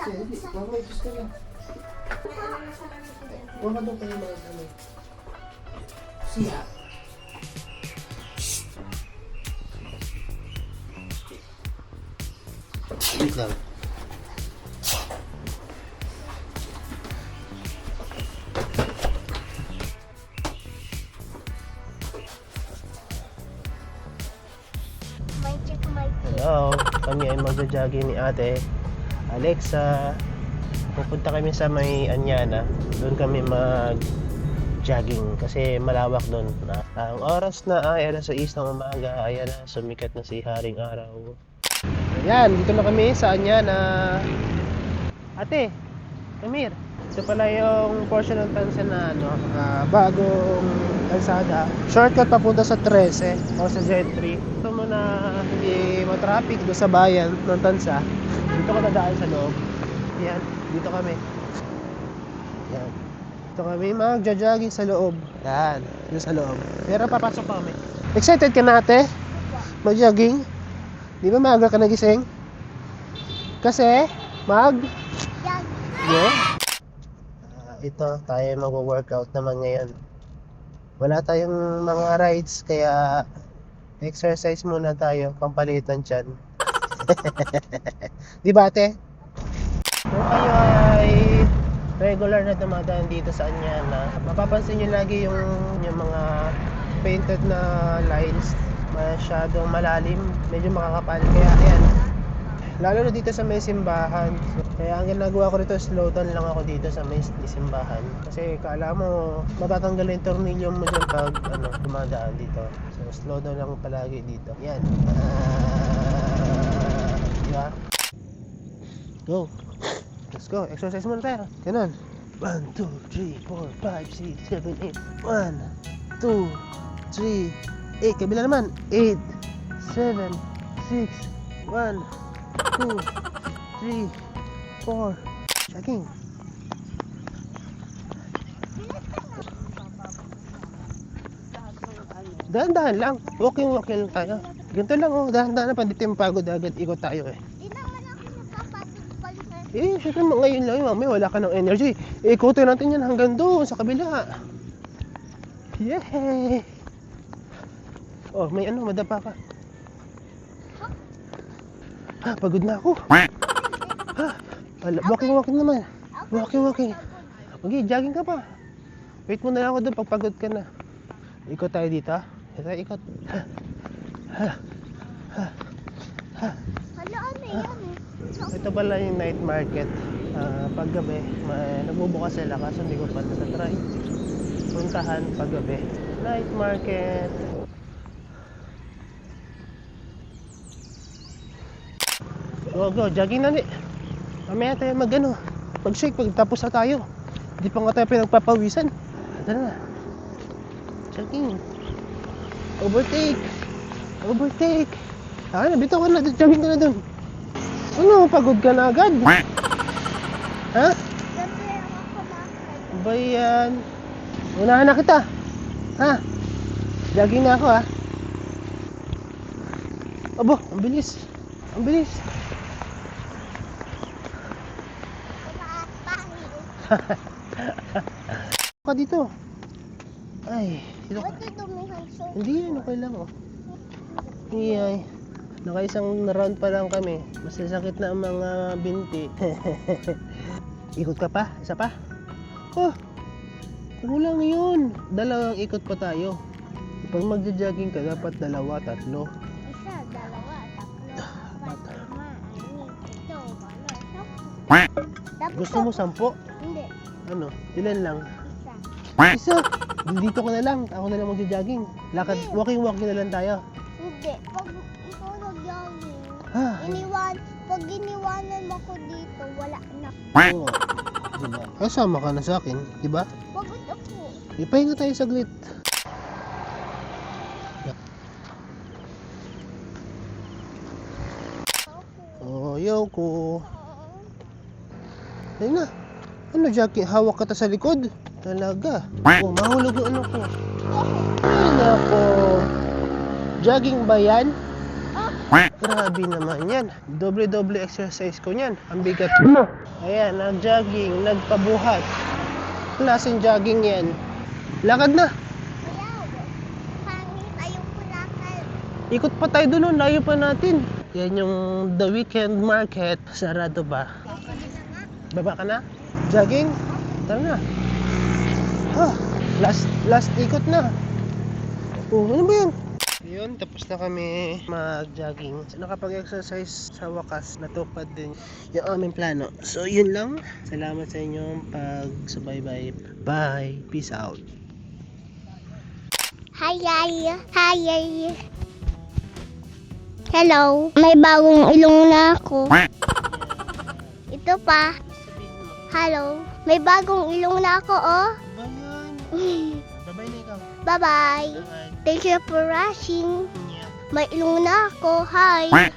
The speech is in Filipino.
Hindi, mamay, gusto lang. Huwag ka doon kayo mga ano. Siya. Wait lang. Hello, kami ay magja-jogging ni Ate Alexa. Pupunta kami sa may Anyana. Doon kami mag-jogging kasi malawak doon. Ang oras na ay alas 6 ng umaga. Ayan na, sumikat na si Haring Araw. Ayan, dito na kami sa Anyana. Ate, Amir, ito pala yung portion ng Tansa na bagong kalsada. Shortcut papunta sa 13 o sa Z3. Ito muna hindi matraffic doon sa bayan ng Tansa. Dito ka dadaan sa loob. Yan, dito kami. Yan. Dito kami magja-jogging sa loob. Yan, dito sa loob. Pero papasok pa kami. Excited ka na ate? Mag-jogging? Di ba maaga ka nagising? Kasi yeah. Ito, tayo mag-workout naman ngayon. Wala tayong mga rides, kaya exercise muna tayo, pampalitan tiyan. Di ba ate? Kung kayo ay regular na dumadaan dito sa Anyana, mapapansin nyo lagi yung mga painted na lines, masyadong malalim, medyo makakapal. Kaya ayan, lalo na dito sa may simbahan. Kaya ang ginagawa ko rito, slow down lang ako dito sa may simbahan. Kasi kala mo matatanggal yung tornilyo mo dyan pag dumadaan dito. So slow down lang palagi dito. Yan. Diba? Go. Let's go. Exercise muna tayo. Ganun. 1, 2, 3, 4, 5, 6, 7, 8. 1, 2, 3, 8. Kabila naman. 8, 7, 6, 1, 2, 3, 4. Jogging. Dahan-dahan lang. Walking lang tayo. Ganito lang dahan-dahan. Pandito yung pagod agad. Ikot tayo eh. Di naman ako magpapasok pa. Syempre ngayon lang mamaya wala ka ng energy. Ikutin natin yan hanggang doon sa kabila. Yay! Oh, may madapa ka. Pagod na ako. Walking naman. Walking. Okay, jogging ka pa. Wait mo na lang ako doon pag pagod ka na. Ikot tayo dito. Ikot. Hala, ano yan eh? Ito pala yung night market. Paggabi, nagbubukas sila kaso hindi ko pa try puntahan paggabi. Night market. Go, jogging na ni. Mamaya tayo mag-shake pagtapos na tayo. Hindi pa nga tayo pinagpapawisan. Tara na. Jogging. Overtake. Bitaw ka na, jogging ka na dun. Ano, pagod ka na agad? Ha? Gabi ako kumakay. Ba yan? Unahan na kita. Ha? Jogging na ako ha. Abo, ang bilis. Ka dito. Ay, dito ka. Ba't ito may hanso? Hindi yan, okay lang oh. Ay, nakaisang round pa lang kami. Masasakit na ang mga binti. Ikot ka pa? Isa pa? Oh, kulang yun. Dalawang ikot pa tayo. Pag magja-jogging ka, dapat 2, 3. 1, 2, 3, 4, 5, 6, 7, 8, 9, 10, 11, 12. Gusto mo 10? Hindi. Ano? Ilan lang? Isa. Isa! Dito ka na lang. Ako na lang magja-jogging. Lakad, walking na lang tayo. Hindi. Pag ikaw nag-jogging, Ah, pag iniwanan mo ko dito, wala na. oo. Diba? Kasama ka na sa akin, diba? Pagod ako. Ipahinga tayo saglit. Oh, yoko. Ayun na. Ano, Jackie? Hawak ka ta sa likod? Talaga. Oh, mahulog yung ano ko. Ay, nako. Jogging ba yan? Ah, Grabe naman yan. Doble-doble exercise ko yan. Ang bigat. Ayan, nag-jogging, nagpabuhat. Klaseng jogging yan. Lakad na. Ayaw. Pangit, ayoko lakad. Ikot pa tayo doon, layo pa natin. Yan yung The Weekend Market. Sarado ba? Baba ka na? Jogging? Tara na. Last ikot na. Oh, ano ba yan? Yun, tapos na kami mag-jogging. Nakapag-exercise sa wakas, natupad din yung aming plano. So, yun lang. Salamat sa inyong pag-subaybay. Bye. Peace out. Hi, hi. Hello. May bagong ilong na ako. Ito pa. Hello. May bagong ilong na ako, oh. Bayan. Bye-bye na ikaw. Bye-bye. Bye-bye. Thank you for watching. Yeah. May ilong na ako. Hi.